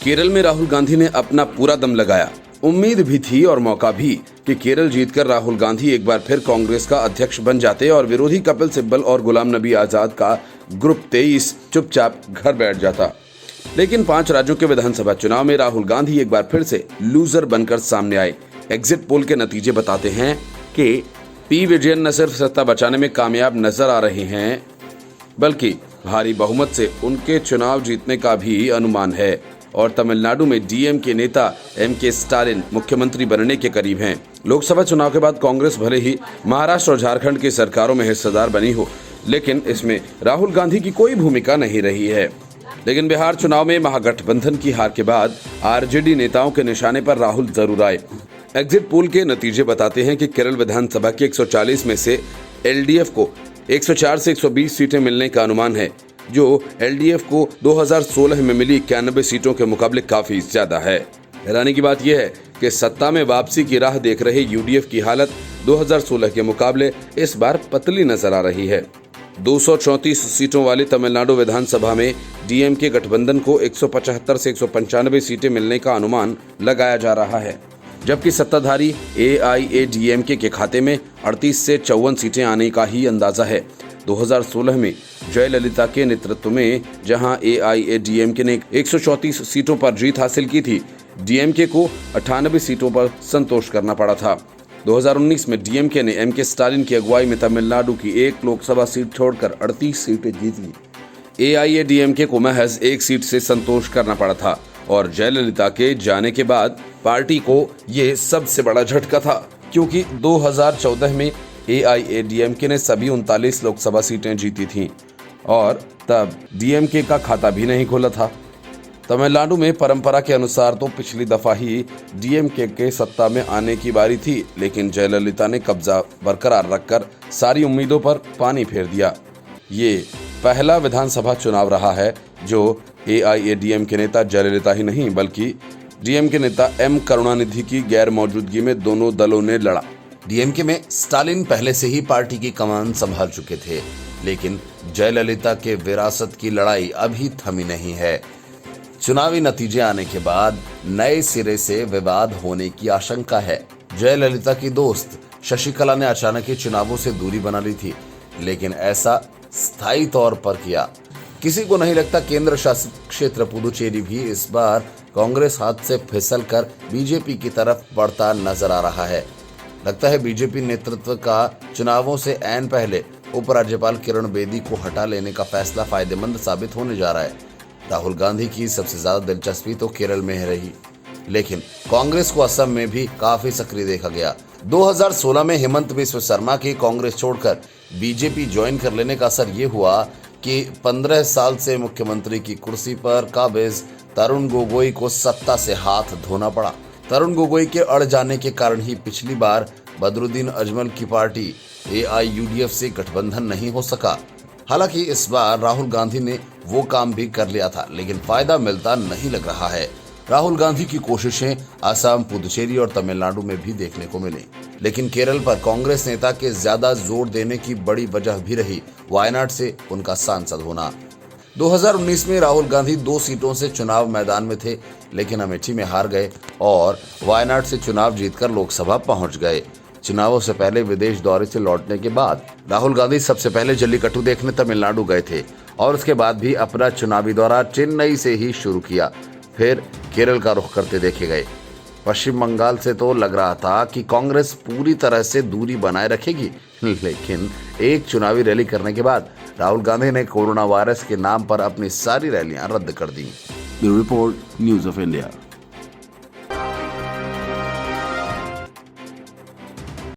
केरल में राहुल गांधी ने अपना पूरा दम लगाया। उम्मीद भी थी और मौका भी कि केरल जीतकर राहुल गांधी एक बार फिर कांग्रेस का अध्यक्ष बन जाते और विरोधी कपिल सिब्बल और गुलाम नबी आजाद का ग्रुप 23 चुपचाप घर बैठ जाता। लेकिन 5 राज्यों के विधानसभा चुनाव में राहुल गांधी एक बार फिर से लूजर बनकर सामने आए। एग्जिट पोल के नतीजे बताते हैं कि पी विजयन न सिर्फ सत्ता बचाने में कामयाब नजर आ रहे हैं, बल्कि भारी बहुमत से उनके चुनाव जीतने का भी अनुमान है। और तमिलनाडु में डीएम के नेता एम.के. स्टालिन मुख्यमंत्री बनने के करीब हैं। लोकसभा चुनाव के बाद कांग्रेस भले ही महाराष्ट्र और झारखंड की सरकारों में हिस्सेदार बनी हो, लेकिन इसमें राहुल गांधी की कोई भूमिका नहीं रही है। लेकिन बिहार चुनाव में महागठबंधन की हार के बाद आरजेडी नेताओं के निशाने पर राहुल जरूर आए। एग्जिट पोल के नतीजे बताते हैं कि केरल विधानसभा के 140 में से एलडीएफ को 104 से 120 सीटें मिलने का अनुमान है, जो एलडीएफ को 2016 में मिली 91 सीटों के मुकाबले काफी ज्यादा है। हैरानी की बात यह है कि सत्ता में वापसी की राह देख रहे यूडीएफ की हालत 2016 के मुकाबले इस बार पतली नजर आ रही है। 234 सीटों वाली तमिलनाडु विधानसभा में डीएमके गठबंधन को 175 से 195 सीटें मिलने का अनुमान लगाया जा रहा है, जबकि सत्ताधारी एआईएडीएमके के खाते में 38 से 54 सीटें आने का ही अंदाजा है। 2016 में जयललिता के नेतृत्व में जहां एआईएडीएमके ने 134 सीटों पर जीत हासिल की थी, डीएमके को 98 सीटों पर संतोष करना पड़ा था। 2019 में डीएमके ने एम.के. स्टालिन की अगुवाई में तमिलनाडु की एक लोकसभा सीट छोड़कर 38 सीटें जीत ली। एआईएडीएमके को महज एक सीट से संतोष करना पड़ा था और जयललिता के जाने के बाद पार्टी को ये सबसे बड़ा झटका था, क्योंकि 2014 में एआईएडीएमके ने सभी 39 लोकसभा सीटें जीती थीं और तब डीएमके का खाता भी नहीं खोला था। तमिलनाडु में परंपरा के अनुसार तो पिछली दफा ही डीएमके के सत्ता में आने की बारी थी, लेकिन जयललिता ने कब्जा बरकरार रखकर सारी उम्मीदों पर पानी फेर दिया। ये पहला विधानसभा चुनाव रहा है जो एआईएडीएमके नेता जयललिता ही नहीं बल्कि डीएमके नेता एम करुणानिधि की गैर मौजूदगी में दोनों दलों ने लड़ा। डीएमके में स्टालिन पहले से ही पार्टी की कमान संभाल चुके थे, लेकिन जयललिता के विरासत की लड़ाई अभी थमी नहीं है। चुनावी नतीजे आने के बाद नए सिरे से विवाद होने की आशंका है। जयललिता की दोस्त शशिकला ने अचानक ही चुनावों से दूरी बना ली थी, लेकिन ऐसा स्थायी तौर पर किया। किसी को नहीं लगता केंद्र शासित क्षेत्र पुदुचेरी भी इस बार कांग्रेस हाथ से फिसलकर बीजेपी की तरफ बढ़ता नजर आ रहा है। लगता है बीजेपी नेतृत्व का चुनावों से ऐन पहले उपराज्यपाल किरण बेदी को हटा लेने का फैसला फायदेमंद साबित होने जा रहा है। राहुल गांधी की सबसे ज्यादा दिलचस्पी तो केरल में रही, लेकिन कांग्रेस को असम में भी काफी सक्रिय देखा गया। 2016 में हेमंत बिस्व शर्मा की कांग्रेस छोड़कर बीजेपी ज्वाइन कर लेने का असर ये हुआ कि 15 साल से मुख्यमंत्री की कुर्सी पर काबिज तरुण गोगोई को सत्ता से हाथ धोना पड़ा। तरुण गोगोई के अड़ जाने के कारण ही पिछली बार बदरुद्दीन अजमल की पार्टी एआईयूडीएफ से गठबंधन नहीं हो सका। हालांकि इस बार राहुल गांधी ने वो काम भी कर लिया था, लेकिन फायदा मिलता नहीं लग रहा है। राहुल गांधी की कोशिशें असम, पुदुचेरी और तमिलनाडु में भी देखने को मिली, लेकिन केरल पर कांग्रेस नेता के ज्यादा जोर देने की बड़ी वजह भी रही वायनाड से उनका सांसद होना। 2019 में राहुल गांधी 2 सीटों से चुनाव मैदान में थे, लेकिन अमेठी में हार गए और वायनाड से चुनाव जीतकर लोकसभा पहुंच गए। चुनावों से पहले विदेश दौरे से लौटने के बाद राहुल गांधी सबसे पहले जल्लीकट्टू देखने तमिलनाडु गए थे और उसके बाद भी अपना चुनावी दौरा चेन्नई से ही शुरू किया, फिर केरल का रुख करते देखे गए। पश्चिम बंगाल से तो लग रहा था कि कांग्रेस पूरी तरह से दूरी बनाए रखेगी, लेकिन एक चुनावी रैली करने के बाद राहुल गांधी ने कोरोना वायरस के नाम पर अपनी सारी रैलियां रद्द कर दी। Bureau report, news of India.